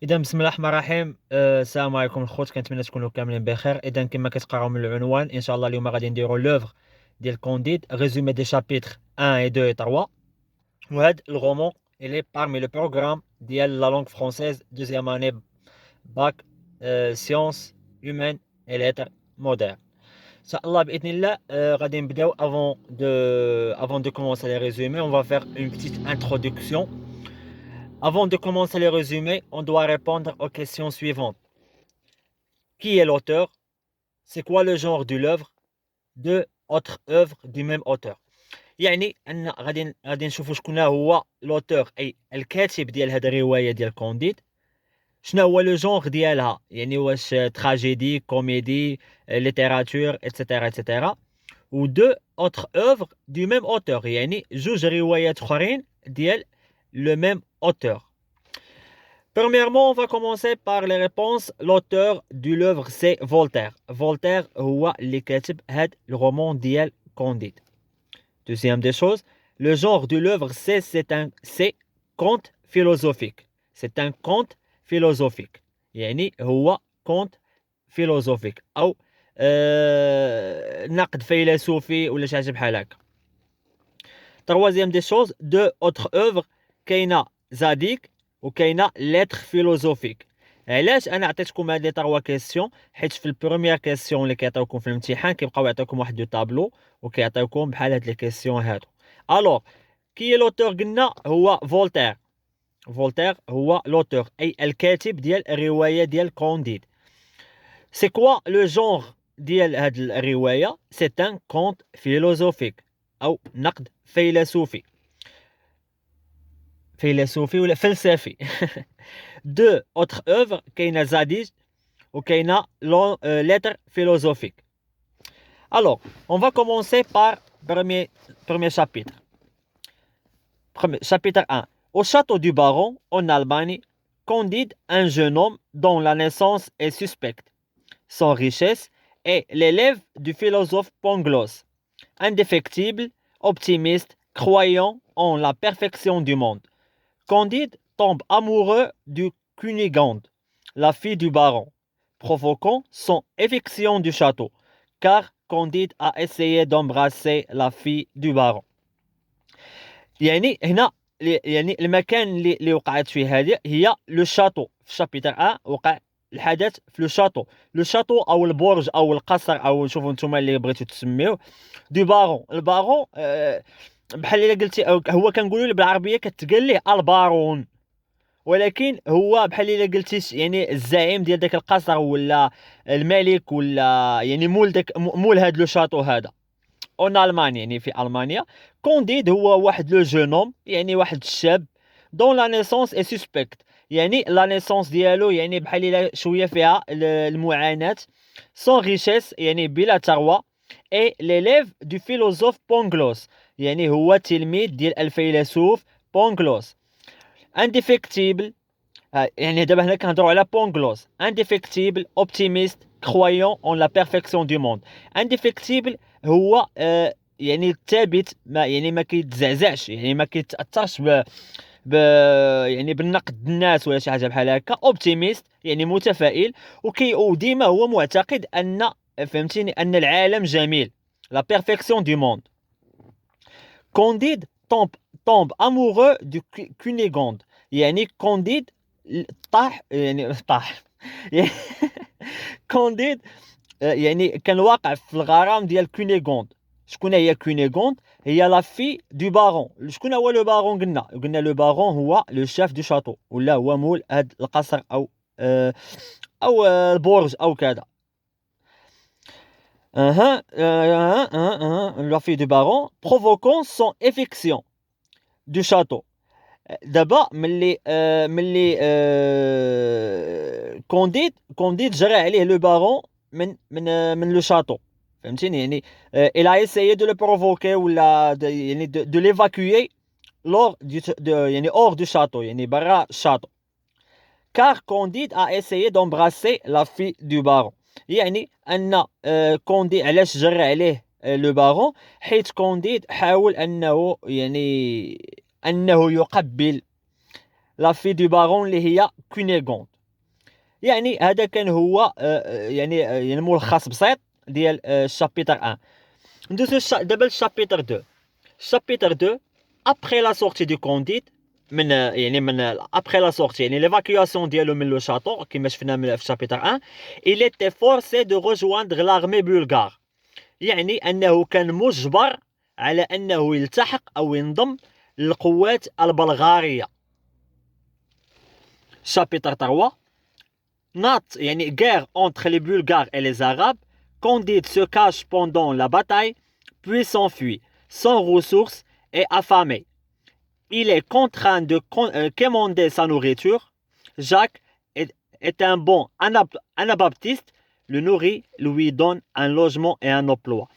اذا بسم الله الرحمن الرحيم، السلام عليكم الخوت، كنتمنى تكونوا كاملين بخير. اذا كما كتقراو من العنوان ان شاء الله اليوم غادي نديرو لوفر ديال كونديد ريزومي دي شابيتر 1 et 2 et 3. وهذا الغومون il est parmi le programme ديال la langue française deuxième année bac sciences humaines et lettres modernes. ان شاء الله باذن الله غادي نبداو avant de commencer les résumés, on va faire une petite introduction. Avant de commencer les résumés, on doit répondre aux questions suivantes. Qui est l'auteur? C'est quoi le genre de l'œuvre? Deux autres œuvres du même auteur. يعني ان غادي نشوفوا شكون هو لوتور، اي الكاتب ديال هذه الروايه ديال كونديد. شنو هو لو جونغ ديالها، يعني واش تراجيدي، كوميدي، ليتيراتور، اتسيتيرا اتسيتيرا. و دو اوتر اوفر دو ميم اوتور، يعني جوج روايات اخرين ديال لو ميم اوتور. Premièrement, on va commencer par les réponses. L'auteur de l'œuvre, c'est Voltaire. Voltaire هو اللي كاتب هاد الرومان ديال كونديد. Deuxième des choses, le genre de l'œuvre, c'est conte philosophique. C'est un conte philosophique. يعني هو conte philosophique أو نقد فيلسوفي ولا شي حاجة بحال هكا. Troisième des choses, deux autres œuvres, كاينة زاديك وكاينه لتر فيلوزوفيك. علاش انا عطيتكم هاد لي 3 كيسيون؟ حيت في البروميير كيسيون اللي كيعطيوكم في الامتحان كيبقاو يعطيوكم واحد دو طابلو وكيعطيوكم بحال هاد لي كيسيون هادو. الوغ كي لوتور؟ قلنا هو فولتير. فولتير هو لوتور، اي الكاتب ديال الروايه ديال كونديد. سي كوا لو جونغ ديال هاد الروايه؟ سي ان كونت فيلوزوفيك او نقد فيلسوفي ولا فلسفي. Deux autres œuvres, كاينه زاديج وكاينه lettres philosophiques. Alors, on va commencer par premier chapitre. Chapitre 1. Au château du baron, en Allemagne, Candide, un jeune homme dont la naissance est suspecte, sans richesse, est l'élève du philosophe Pangloss, indéfectible, optimiste, croyant en la perfection du monde. Candide tombe amoureux de Cunégonde, la fille du baron, provoquant son éviction du château, car Candide a essayé d'embrasser la fille du baron. يعني هنا يعني المكان اللي وقعت فيه هذه هي لو شاتو. في شابيتر 1 وقع الحدث في لو شاتو. لو شاتو او البرج او القصر او شوفوا نتوما اللي بغيتو تسميوه دو بارون. البارون بحال الا قلتي هو كنقولوا بالعربيه كتقال ليه البارون، ولكن هو بحال الا قلتي يعني الزعيم ديال داك القصر ولا الملك ولا يعني مول هاد لو شاتو هذا. اون المانيا يعني في المانيا. كونديد هو واحد لو جونوم، يعني واحد الشاب دون لا نيسونس اي سوسبكت، يعني لا نيسونس ديالو يعني بحال الا شويه فيها المعاناه. سون ريشيس يعني بلا ثروه. اي ليليف دو فيلوزوف بونغلوس، يعني هو تلميذ ديال الفيلسوف بونغلوس. انديفيكتيبل، يعني دابا هنا كنهضروا على بونغلوس. انديفيكتيبل، اوبتيميست، كرويون اون لا بيرفكسيون دو موند. انديفيكتيبل هو يعني ثابت، ما يعني ما كيتزعزعش، يعني ما كيتاثرش ب يعني بالنقد الناس ولا شي حاجه بحال هكا. اوبتيميست يعني متفائل، وديما هو معتقد ان فهمتيني ان العالم جميل، لا بيرفكسيون دو موند. كونديد tombe amoureux de Cunégonde، يعني كونديد طاح يعني كونديد يعني كان واقع في الغرام ديال كونيغوند. شكون هي كونيغوند؟ هي لا في دو بارون. شكون هو لو بارون؟ قلنا لو بارون هو لو شيف دو شاتو، ولا هو مول هاد القصر او البرج او كذا. La fille du baron provoquant son éviction du château. دابا ملي كونديد جرى عليه لو بارون من لو شاتو، فهمتيني يعني. il a essayé de le provoquer ولا يعني de l'évacuer lors يعني hors du château، يعني برا الشاطو. car Candide a essayé d'embrasser la fille du baron، يعني ان كونديد علاش جرى عليه لو بارون؟ حيت كونديد حاول انه يعني انه يقبل لا في دو بارون اللي هي كونيغوند. يعني هذا كان هو يعني ملخص بسيط ديال الشابيتر 1. ندوزو دابا للشابيتر 2. الشابيتر 2 ابخي لا سورتي دو كونديد من من ابخي لا سورتي يعني ليفاكياسيون ديالو من لو شاتو كما شفنا في الشابيتر 1. il était forcé de rejoindre l'armée bulgare. يعني انه كان مجبر على انه يلتحق او ينضم للقوات البلغاريه. شابيتر 3 Note, يعني guerre entre les Bulgares et les Arabes. Candide se cache pendant la bataille, puis s'enfuit, sans ressources et affamé. Il est contraint de commander sa nourriture. Jacques est un bon anabaptiste, le nourrit, lui donne un logement et un emploi.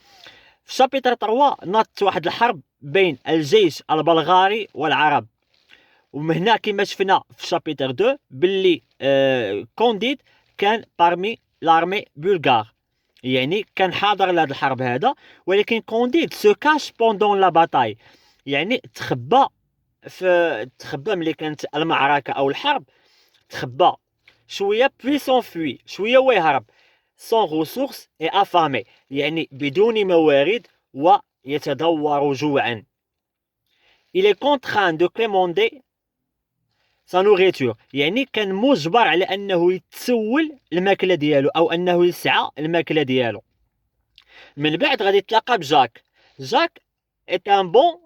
في شابتر 3 نط واحد الحرب بين الجيش البلغاري والعرب. ومن هنا كما شفنا في شابيتر 2 باللي كونديد كان بارمي لارمي بولغار، يعني كان حاضر لهاد الحرب هذا. ولكن كونديد سو كاش بوندون لا باتاي، يعني تخبى ملي كانت المعركه او الحرب، تخبى شويه بوي سونفوي شويه ويهرب. سون ريسورس اي افامي، يعني بدون موارد ويتدور جوعا. il est contraint de commander sa nourriture، يعني كان مجبر على انه يتسول الماكله ديالو او انه يسعى الماكله ديالو. من بعد غادي يتلاقى بجاك. جاك est un bon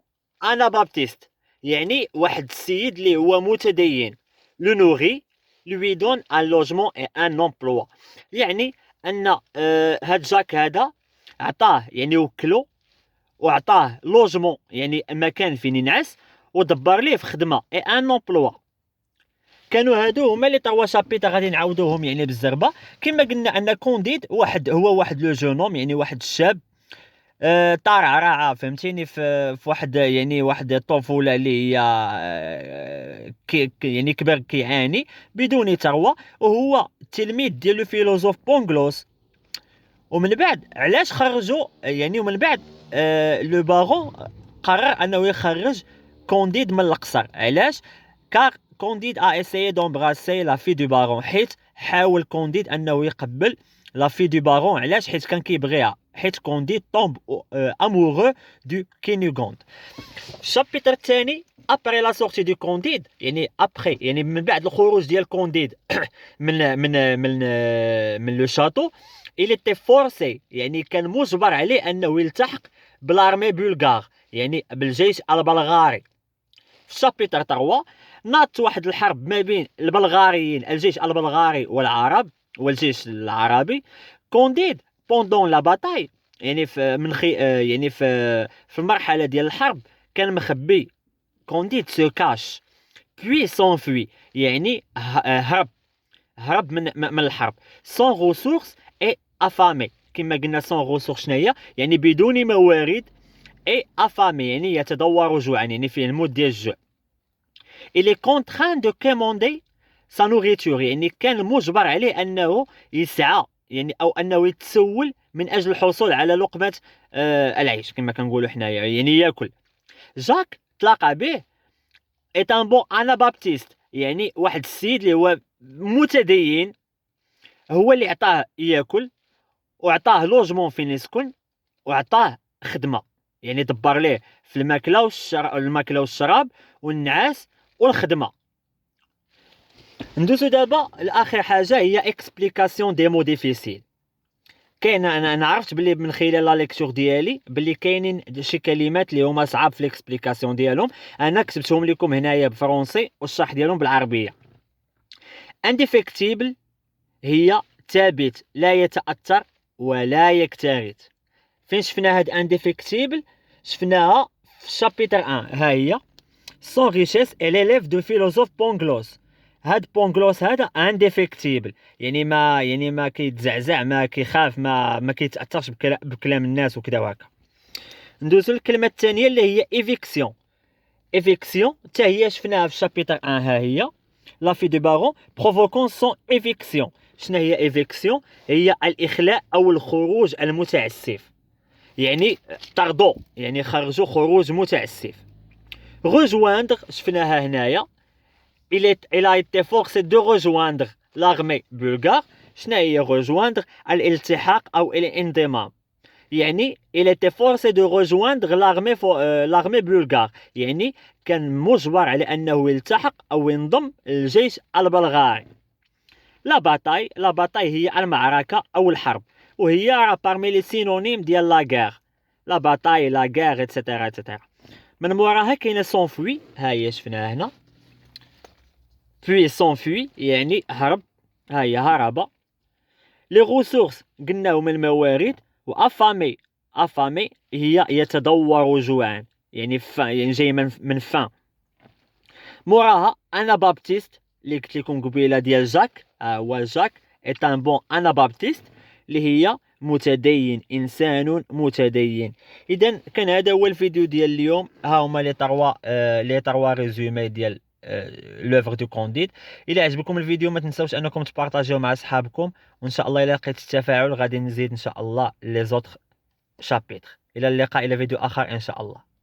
anabaptiste، يعني واحد السيد اللي هو متدين. le nourrit lui donne un logement et un emploi، يعني ان هاد جاك هذا عطاه يعني وكلو وعطاه لوجمون يعني مكان فين ينعس، ودبر ليه في خدمه اي ان امبلوا. كانوا هادو هما لي 3 شابيتر غادي نعاودوهم يعني بالزربه. كما قلنا ان كونديد واحد لو جونوم، يعني واحد الشاب طارع راعه فهمتيني في واحد يعني واحد الطفوله اللي هي يعني كبر كيعاني بدون ثروه، وهو تلميذ ديال الفيلوزوف بونغلوس. ومن بعد علاش خرجوا يعني ومن بعد لو بارون قرر انه يخرج كونديد من القصر. علاش؟ كار كونديد ا اسيي دومبراسي لا في دو بارون، حيت حاول كونديد انه يقبل لا في دو بارون. علاش؟ حيت كان كيبغيها، حيت كونديد طومب امورو دو كينيغوند. الشابيتر الثاني ابري لا سورتي دو كونديد، يعني ابري يعني من بعد الخروج ديال كونديد من لو شاتو. il était forcé، يعني كان مجبر عليه انه يلتحق بالارمي بولغار، يعني بالجيش البلغاري. في شابيتر 3 ناضت واحد الحرب ما بين البلغاريين، الجيش البلغاري والعرب والجيش العربي. كونديد بوندون لا باتاي، يعني يعني في المرحله ديال الحرب كان مخبي. كونديد سو كاش بوي سونفوي، يعني هرب من الحرب. سون ريسورس اي افامي، كما قلنا سون ريسورس شناهي؟ يعني بدون موارد. اي افامي يعني يتدور جوعا، يعني فيه الموت ديال الجوع. il est contraint de commander sa nourriture، يعني كان مجبر عليه انه يسعى يعني او انه يتسول من اجل الحصول على لقمه العيش كما كنقولوا حنايا، يعني ياكل. جاك تلاقى به est un bon anabaptiste، يعني واحد السيد اللي هو متدين، هو اللي عطاه ياكل وعطاه لوجمون فين يسكن وعطاه خدمه، يعني دبر ليه في الماكله والشراب والنعاس والخدمه. ندوزو دابا لاخر حاجه هي اكسبليكاسيون دي مو ديفيسيل. كاين انا عرفت بلي من خلال لا ليكتور ديالي بلي كاينين شي كلمات اللي هما صعاب في الاكسبليكاسيون ديالهم. انا كتبتهم لكم هنايا بالفرنسي والشرح ديالهم بالعربيه. انديفيكتيبل هي ثابت لا يتاثر ولا يكترث. فين شفنا هاد انديفيكتيبل؟ شفناها في شابيتر 1. ها هي سون ريشيس اي ليليف دو فيلوزوف بونغلوس. هاد بونغلوس هذا انديفيكتيبل، يعني ما كيتزعزع، ما كيخاف، ما كيتاثرش بكلام الناس وكذا وهكا. ندوزو للكلمه الثانيه اللي هي ايفيكسيون. ايفيكسيون حتى هي شفناها في شابيتر 1. ها هي لا في دو بارون بروفوكون سون ايفيكسيون. شنو هي ايفيكسيون؟ هي الاخلاء او الخروج المتعسف، يعني طردو، يعني خرجوا خروج متعسف. rejoindre شفناها هنايا il a été forcé de rejoindre l'armée bulgare. شنو هي rejoindre؟ الالتحاق أو الانضمام. يعني il était forcé de rejoindre l'armée bulgare. يعني كان مجبر على أنه يلتحق أو ينضم للجيش البلغاري. لا باتاي هي المعركة أو الحرب، وهي parmi les synonymes ديال لا guerre. لا باتاي، لا guerre etc etc. من موراها كاينه s'enfuit، ها هي شفناها هنا. puis s'enfuit يعني هرب، ها هي هرب. les ressources قلناو من الموارد. و affamé، affamé هي يتدور جوعا، يعني يعني جاي من فان. موراها انابابتيست اللي قلت لكم قبيله ديال جاك، هو جاك est un bon anabaptiste اللي هي متدين، انسان متدين. اذا كان هذا هو الفيديو ديال اليوم. ها هما لي تروا ريزومي ديال لوفر دو كونديد. الى عجبكم الفيديو ما تنساوش انكم تبارطاجيوه مع اصحابكم، وان شاء الله الى لقيت التفاعل غادي نزيد ان شاء الله لي زوتر شابيتر. الى اللقاء، الى فيديو اخر ان شاء الله.